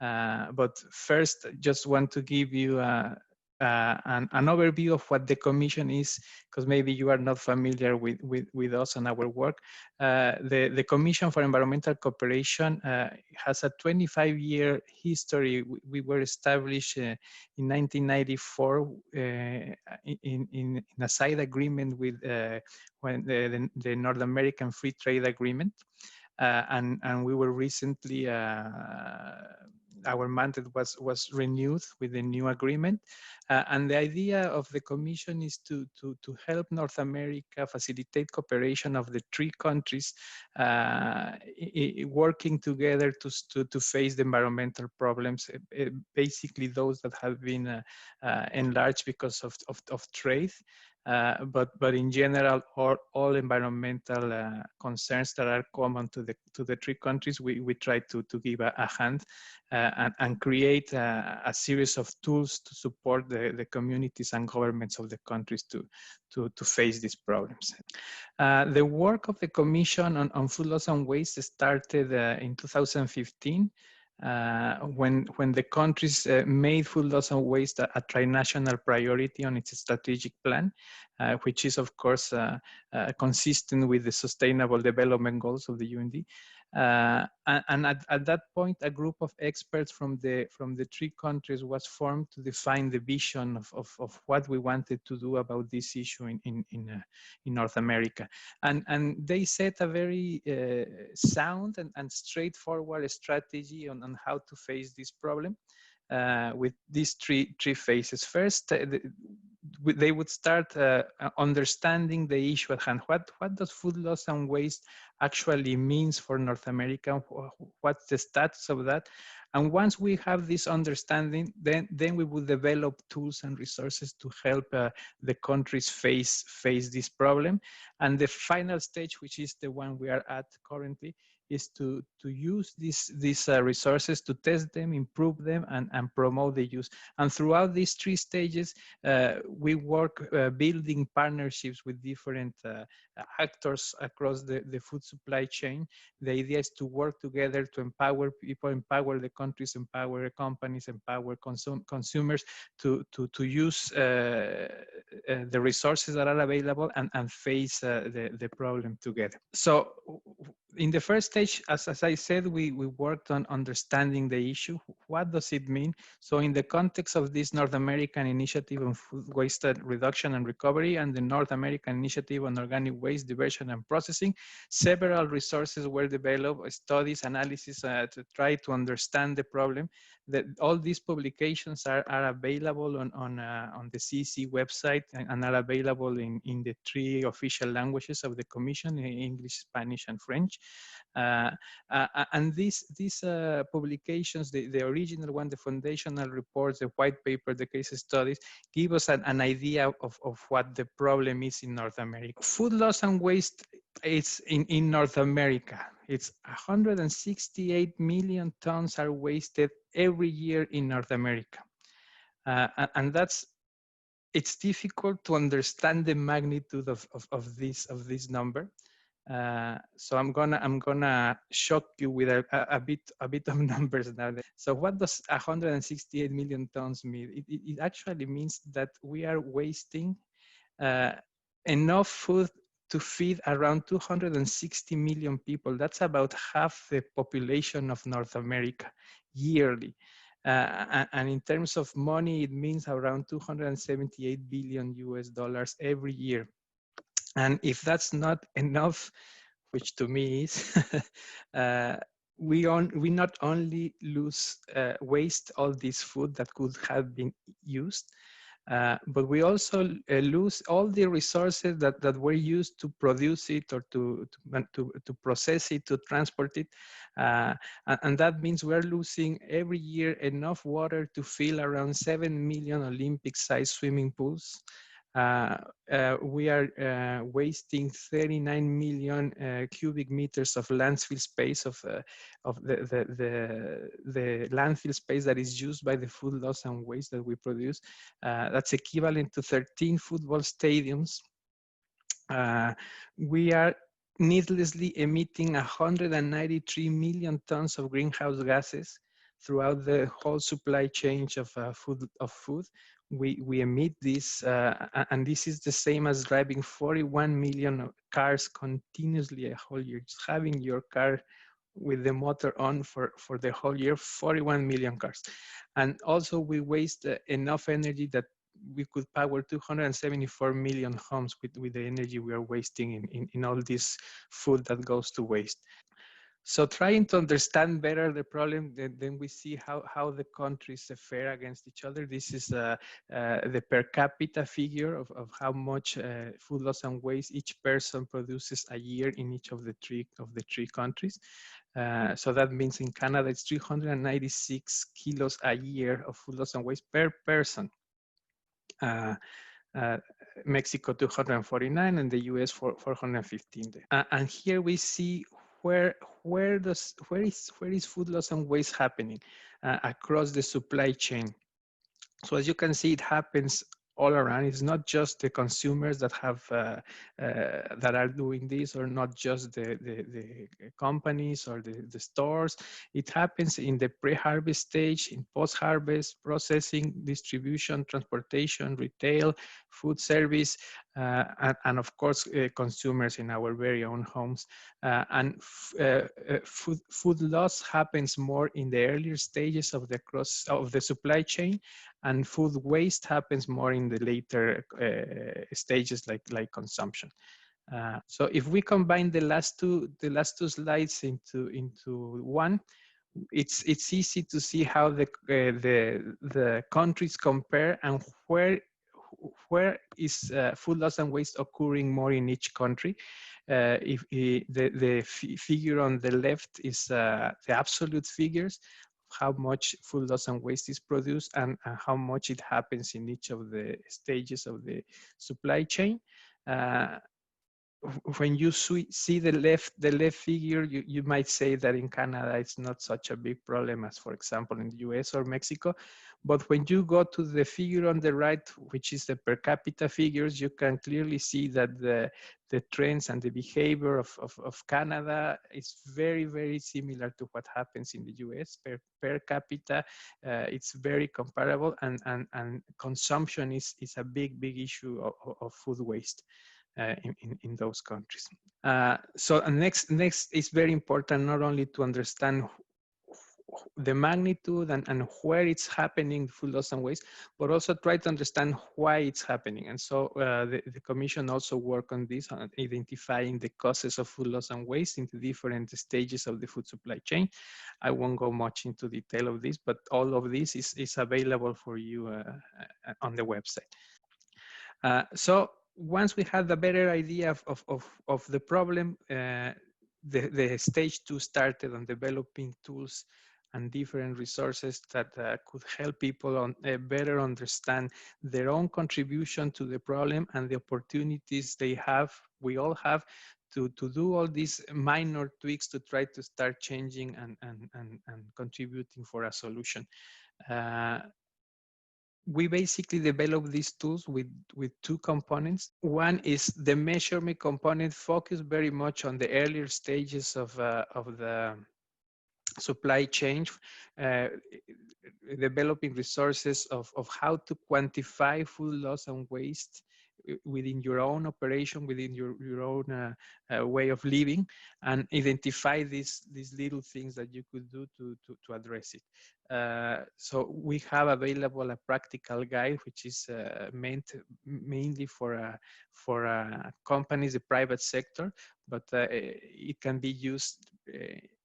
But first, just want to give you an overview of what the Commission is, because maybe you are not familiar with us and our work. The Commission for Environmental Cooperation has a 25-year history. We were established in 1994 in a side agreement with when the North American Free Trade Agreement. And we were recently, our mandate was renewed with the new agreement. And the idea of the Commission is to help North America facilitate cooperation of the three countries working together to face the environmental problems, basically those that have been enlarged because of trade. But in general, all environmental concerns that are common to the three countries, we try to give a hand and create a series of tools to support the communities and governments of the countries to face these problems. The work of the Commission on food loss and waste started in 2015. When the countries made food loss and waste a trinational priority on its strategic plan, which is of course consistent with the Sustainable Development Goals of the UND. And at that point, a group of experts from the three countries was formed to define the vision of what we wanted to do about this issue in North America. And they set a very sound and straightforward strategy on how to face this problem with these three phases. First, they would start understanding the issue at hand. What does food loss and waste actually means for North America? What's the status of that? And once we have this understanding, then we will develop tools and resources to help the countries face this problem. And the final stage, which is the one we are at currently, is to use these resources to test them, improve them, and promote the use. And throughout these three stages, we work building partnerships with different actors across the food supply chain. The idea is to work together to empower people, empower the countries, empower companies, empower consumers to use the resources that are available and face the problem together. So in the first stage, as I said, we worked on understanding the issue. What does it mean? So in the context of this North American Initiative on Food Waste Reduction and Recovery and the North American Initiative on Organic Waste Diversion and Processing, several resources were developed, studies, analysis to try to understand the problem. That all these publications are available on the CEC website and are available in the three official languages of the Commission, English, Spanish, and French. And these publications, the original one, the foundational reports, the white paper, the case studies, give us an idea of what the problem is in North America. Food loss and waste, it's in North America. It's 168 million tons are wasted every year in North America. And it's difficult to understand the magnitude of this number. So I'm gonna shock you with a bit of numbers now. So what does 168 million tons mean? It actually means that we are wasting enough food to feed around 260 million people. That's about half the population of North America yearly. And in terms of money, it means around 278 billion US dollars every year. And if that's not enough, which to me is, we not only waste all this food that could have been used, but we also lose all the resources that were used to produce it or to process it, to transport it. And that means we're losing every year enough water to fill around 7 million Olympic-sized swimming pools. We are wasting 39 million cubic meters of landfill space of the landfill space that is used by the food loss and waste that we produce. That's equivalent to 13 football stadiums. We are needlessly emitting 193 million tons of greenhouse gases. throughout the whole supply chain of food. We emit this, and this is the same as driving 41 million cars continuously a whole year. Just having your car with the motor on for the whole year, 41 million cars. And also we waste enough energy that we could power 274 million homes with the energy we are wasting in all this food that goes to waste. So trying to understand better the problem, then we see how the countries fare against each other. This is the per capita figure of how much food loss and waste each person produces a year in each of the three countries. So that means in Canada, it's 396 kilos a year of food loss and waste per person. Mexico 249 and the US 415. And here we see where is food loss and waste happening across the supply chain. So as you can see, it happens all around. It's not just the consumers that have that are doing this, or not just the companies or the stores. It happens in the pre-harvest stage, in post-harvest, processing, distribution, transportation, retail, food service, and of course consumers in our very own homes. And food loss happens more in the earlier stages of the supply chain, and food waste happens more in the later stages, like consumption. So if we combine the last two slides into one, it's easy to see how the countries compare, and where is food loss and waste occurring more in each country. If the figure on the left is the absolute figures, how much food loss and waste is produced, and how much it happens in each of the stages of the supply chain. When you see the left figure, you might say that in Canada it's not such a big problem as, for example, in the US or Mexico. But when you go to the figure on the right, which is the per capita figures, you can clearly see that the trends and the behavior of Canada is very, very similar to what happens in the US. Per capita, it's very comparable, and consumption is a big issue of food waste. In those countries. So next is very important, not only to understand the magnitude and where it's happening, food loss and waste, but also try to understand why it's happening. And so the Commission also work on this, on identifying the causes of food loss and waste in the different stages of the food supply chain. I won't go much into detail of this, but all of this is available for you on the website. So once we had a better idea of the problem, the stage 2 started on developing tools and different resources that could help people better understand their own contribution to the problem and the opportunities we all have to do all these minor tweaks to try to start changing and contributing for a solution. We basically develop these tools with two components. One is the measurement component, focused very much on the earlier stages of the supply chain, developing resources of how to quantify food loss and waste within your own operation, within your own way of living, and identify these little things that you could do to address it. So we have available a practical guide, which is meant mainly for companies, the private sector, but it can be used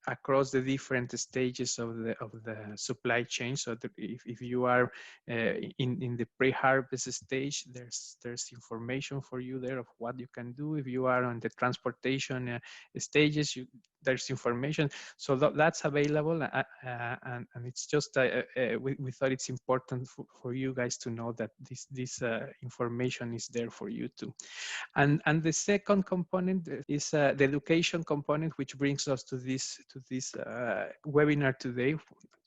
across the different stages of the supply chain. So that if you are in the pre-harvest stage, there's information for you there of what you can do. If you are on the transportation stages, there's information. So that's available, and it's just we thought it's important for you guys to know that this information is there for you too. And the second component is the education component, which brings us to this webinar today.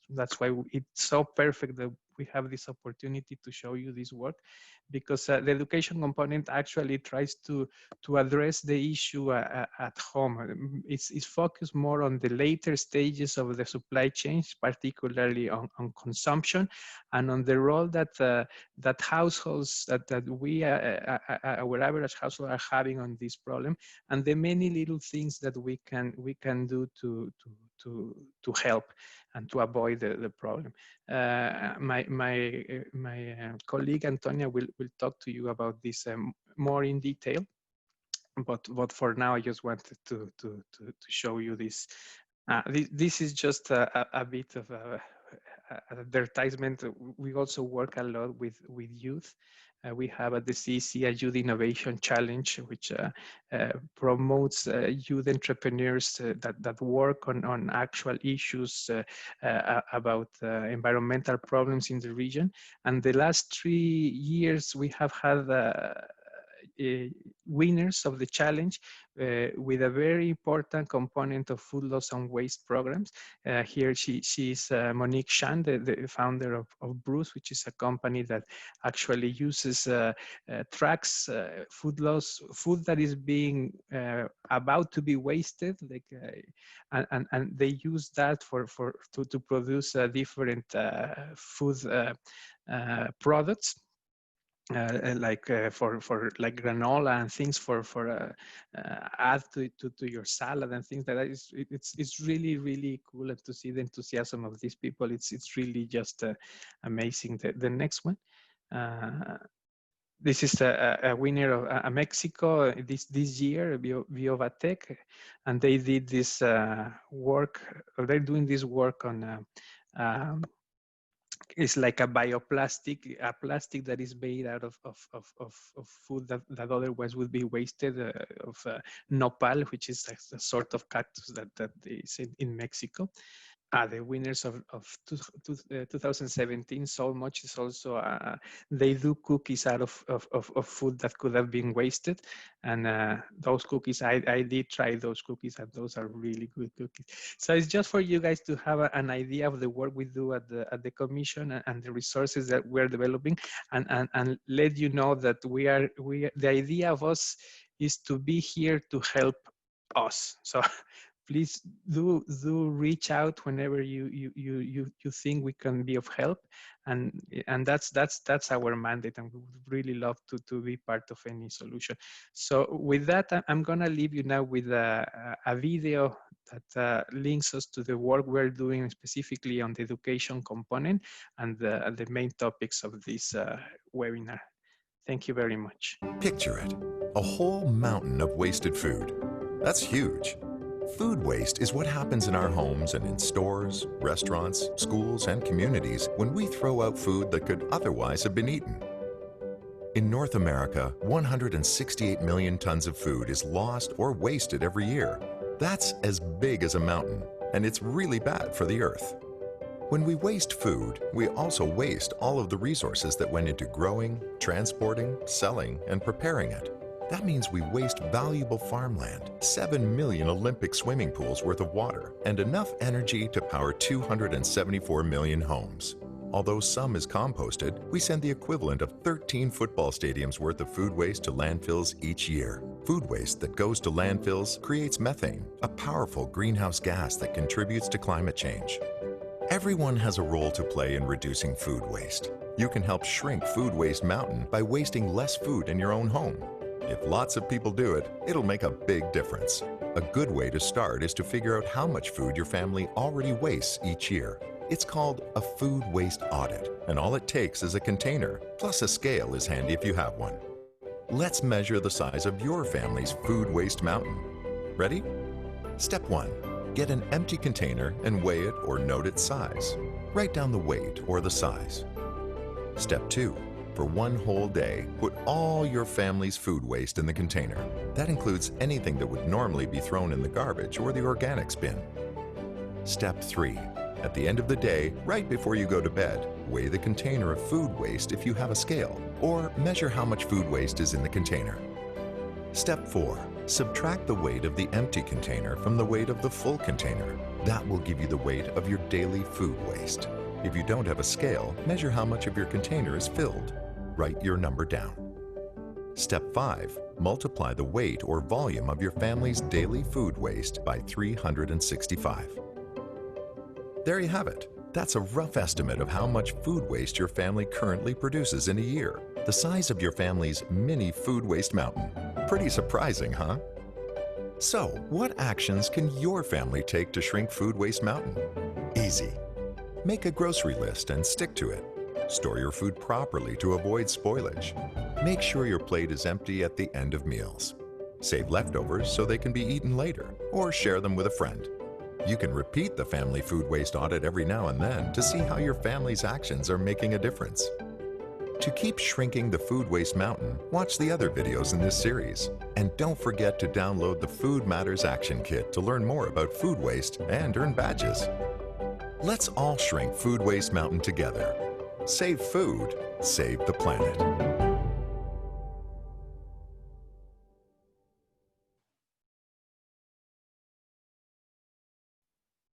that's why it's so perfect that we have this opportunity to show you this work, because the education component actually tries to address the issue at home. It's focused more on the later stages of the supply chains, particularly on consumption, and on the role that that households, that we our average household are having on this problem, and the many little things that we can do to help and to avoid the problem. My colleague Antonia will talk to you about this more in detail. But for now, I just wanted to show you this. This is just a bit of advertisement. We also work a lot with youth. We have at the CEC a Youth Innovation Challenge, which promotes youth entrepreneurs that work on actual issues about environmental problems in the region. And the last 3 years, we have had winners of the challenge with a very important component of food loss and waste programs. Here she's Monique Chan, the founder of Bruce, which is a company that actually uses tracks food loss, food that is being about to be wasted, like, and they use that to produce different food products. Like for like granola and things for add to your salad and things like that. It's really cool, and to see the enthusiasm of these people, it's really just amazing. The next one. This is a winner of Mexico this year, Viova Tech, and they did this work. They're doing this work on. It's like a bioplastic, a plastic that is made out of food that otherwise would be wasted, of nopal, which is a sort of cactus that is in Mexico. The winners of 2017, so much is also, they do cookies out of food that could have been wasted. And those cookies, I did try those cookies, and those are really good cookies. So it's just for you guys to have an idea of the work we do at the commission and the resources that we're developing, and let you know that the idea of us is to be here to help us. So please do reach out whenever you think we can be of help, and that's our mandate, and we would really love to be part of any solution. So with that, I'm gonna leave you now with a video that links us to the work we're doing specifically on the education component and the main topics of this webinar. Thank you very much. Picture it, a whole mountain of wasted food. That's huge. Food waste is what happens in our homes and in stores, restaurants, schools, and communities when we throw out food that could otherwise have been eaten. In North America, 168 million tons of food is lost or wasted every year. That's as big as a mountain, and it's really bad for the earth. When we waste food, we also waste all of the resources that went into growing, transporting, selling, and preparing it. That means we waste valuable farmland, 7 million Olympic swimming pools worth of water, and enough energy to power 274 million homes. Although some is composted, we send the equivalent of 13 football stadiums worth of food waste to landfills each year. Food waste that goes to landfills creates methane, a powerful greenhouse gas that contributes to climate change. Everyone has a role to play in reducing food waste. You can help shrink Food Waste Mountain by wasting less food in your own home. If lots of people do it, it'll make a big difference. A good way to start is to figure out how much food your family already wastes each year. It's called a food waste audit, and all it takes is a container, plus a scale is handy if you have one. Let's measure the size of your family's food waste mountain. Ready? Step 1. Get an empty container and weigh it or note its size. Write down the weight or the size. Step 2. For one whole day, put all your family's food waste in the container. That includes anything that would normally be thrown in the garbage or the organics bin. Step 3. At the end of the day, right before you go to bed, weigh the container of food waste if you have a scale, or measure how much food waste is in the container. Step 4. Subtract the weight of the empty container from the weight of the full container. That will give you the weight of your daily food waste. If you don't have a scale, measure how much of your container is filled. Write your number down. Step 5. Multiply the weight or volume of your family's daily food waste by 365. There you have it. That's a rough estimate of how much food waste your family currently produces in a year. The size of your family's mini food waste mountain. Pretty surprising, huh? So, what actions can your family take to shrink food waste mountain? Easy. Make a grocery list and stick to it. Store your food properly to avoid spoilage. Make sure your plate is empty at the end of meals. Save leftovers so they can be eaten later, or share them with a friend. You can repeat the family food waste audit every now and then to see how your family's actions are making a difference. To keep shrinking the food waste mountain, watch the other videos in this series. And don't forget to download the Food Matters Action Kit to learn more about food waste and earn badges. Let's all shrink food waste mountain together. Save food, save the planet.